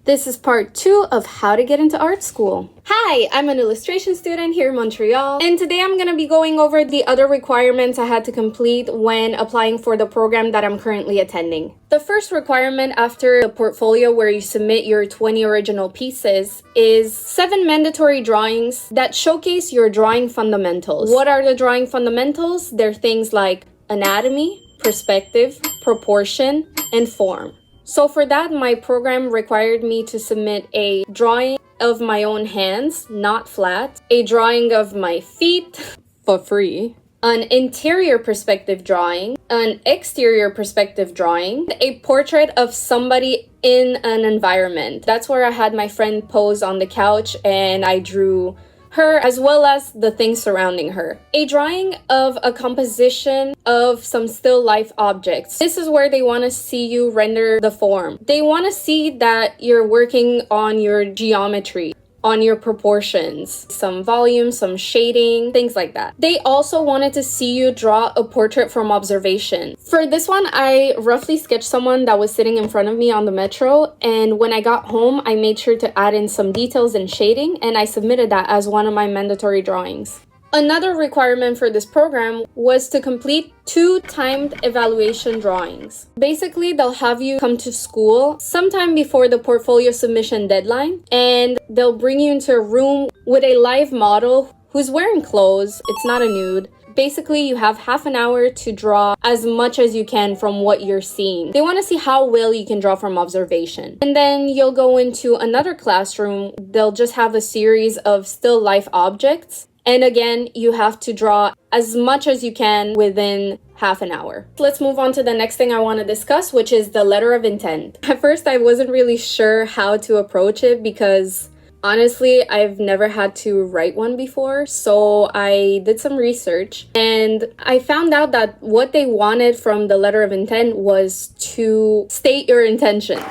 This is part 2 of how to get into art school. Hi, I'm an illustration student here in Montreal, and today I'm going to be going over the other requirements I had to complete when applying for the program that I'm currently attending. The first requirement after the portfolio where you submit your 20 original pieces is 7 mandatory drawings that showcase your drawing fundamentals. What are the drawing fundamentals? They're things like anatomy, perspective, proportion, and form. So for that, my program required me to submit a drawing of my own hands, not flat, a drawing of my feet for free, an interior perspective drawing, an exterior perspective drawing, a portrait of somebody in an environment. That's where I had my friend pose on the couch and I drew her as well as the things surrounding her. A drawing of a composition of some still life objects. This is where they want to see you render the form. They want to see that you're working on your geometry, on your proportions, some volume, some shading, things like that. They also wanted to see you draw a portrait from observation. For this one, I roughly sketched someone that was sitting in front of me on the metro, and when I got home, I made sure to add in some details and shading, and I submitted that as one of my mandatory drawings. Another requirement for this program was to complete 2 timed evaluation drawings. Basically, they'll have you come to school sometime before the portfolio submission deadline, and they'll bring you into a room with a live model who's wearing clothes. It's not a nude. Basically, you have half an hour to draw as much as you can from what you're seeing. They want to see how well you can draw from observation. And then you'll go into another classroom. They'll just have a series of still life objects. And again, you have to draw as much as you can within half an hour. Let's move on to the next thing I want to discuss, which is the letter of intent. At first, I wasn't really sure how to approach it because honestly, I've never had to write one before. So I did some research and I found out that what they wanted from the letter of intent was to state your intentions.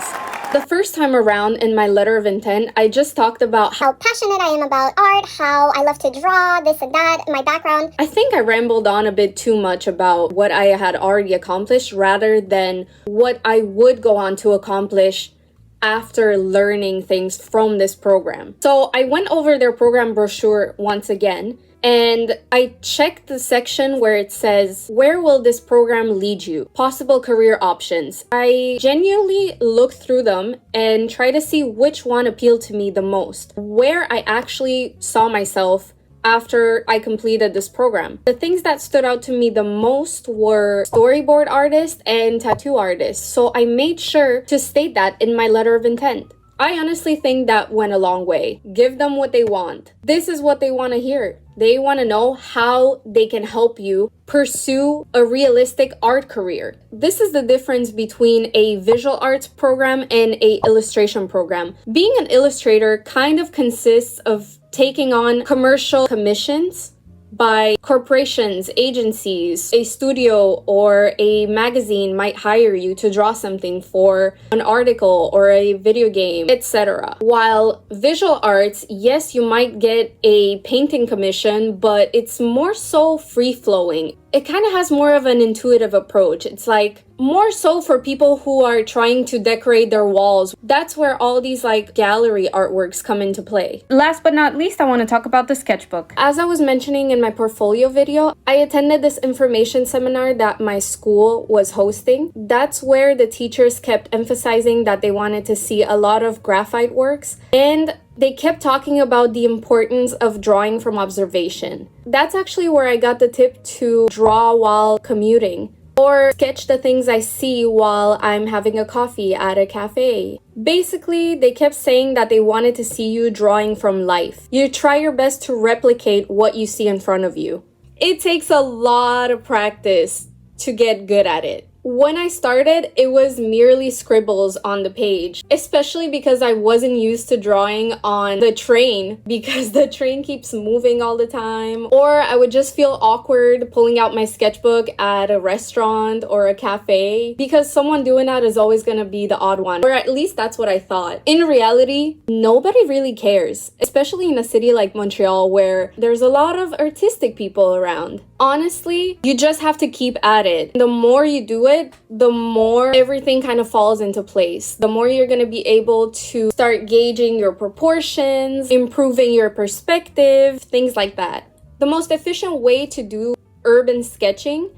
The first time around in my letter of intent, I just talked about how passionate I am about art, how I love to draw, this and that, my background. I think I rambled on a bit too much about what I had already accomplished rather than what I would go on to accomplish after learning things from this program. So I went over their program brochure once again, and I checked the section where it says, where will this program lead you? Possible career options. I genuinely looked through them and tried to see which one appealed to me the most, where I actually saw myself after I completed this program. The things that stood out to me the most were storyboard artist and tattoo artist. So I made sure to state that in my letter of intent. I honestly think that went a long way. Give them what they want. This is what they want to hear. They want to know how they can help you pursue a realistic art career. This is the difference between a visual arts program and an illustration program. Being an illustrator kind of consists of taking on commercial commissions by corporations, agencies. A studio or a magazine might hire you to draw something for an article or a video game, etc. While visual arts, yes, you might get a painting commission, but it's more so free-flowing. It kind of has more of an intuitive approach. It's like more so for people who are trying to decorate their walls. That's where all these like gallery artworks come into play. Last but not least, I want to talk about the sketchbook. As I was mentioning in my portfolio video, I attended this information seminar that my school was hosting. That's where the teachers kept emphasizing that they wanted to see a lot of graphite works, and they kept talking about the importance of drawing from observation. That's actually where I got the tip to draw while commuting, or sketch the things I see while I'm having a coffee at a cafe. Basically, they kept saying that they wanted to see you drawing from life. You try your best to replicate what you see in front of you. It takes a lot of practice to get good at it. When I started, it was merely scribbles on the page, especially because I wasn't used to drawing on the train because the train keeps moving all the time. Or I would just feel awkward pulling out my sketchbook at a restaurant or a cafe because someone doing that is always going to be the odd one. Or at least that's what I thought. In reality, nobody really cares, especially in a city like Montreal where there's a lot of artistic people around. Honestly, you just have to keep at it. The more you do it, the more everything kind of falls into place. The more you're going to be able to start gauging your proportions, improving your perspective, things like that. The most efficient way to do urban sketching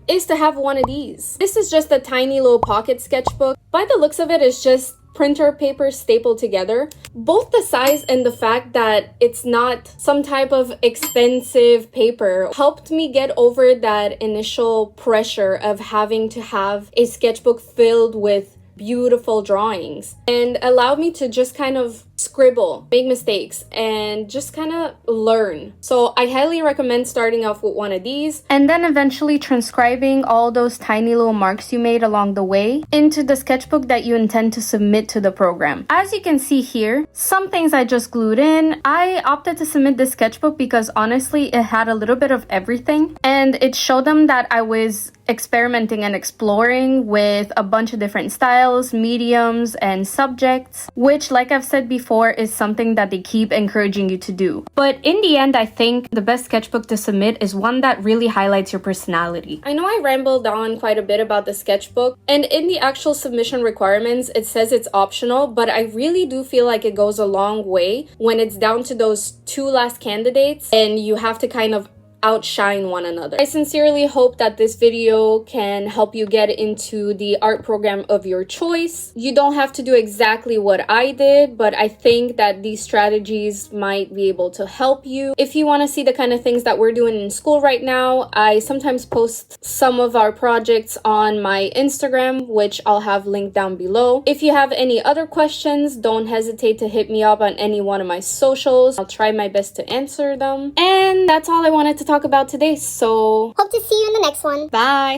is to have one of these. This is just a tiny little pocket sketchbook. By the looks of it, it's just printer paper stapled together. Both the size and the fact that it's not some type of expensive paper helped me get over that initial pressure of having to have a sketchbook filled with beautiful drawings, and allowed me to just kind of scribble, make mistakes, and just kind of learn. So I highly recommend starting off with one of these and then eventually transcribing all those tiny little marks you made along the way into the sketchbook that you intend to submit to the program. As you can see here, some things I just glued in. I opted to submit this sketchbook because honestly it had a little bit of everything, and it showed them that I was experimenting and exploring with a bunch of different styles, mediums, and subjects, which, like I've said before, is something that they keep encouraging you to do. But in the end, I think the best sketchbook to submit is one that really highlights your personality. I know I rambled on quite a bit about the sketchbook, and in the actual submission requirements, it says it's optional, but I really do feel like it goes a long way when it's down to those two last candidates and you have to kind of outshine one another. I sincerely hope that this video can help you get into the art program of your choice. You don't have to do exactly what I did, but I think that these strategies might be able to help you. If you want to see the kind of things that we're doing in school right now, I sometimes post some of our projects on my Instagram, which I'll have linked down below. If you have any other questions, don't hesitate to hit me up on any one of my socials. I'll try my best to answer them. And that's all I wanted to talk about today, so Hope to see you in the next one. bye!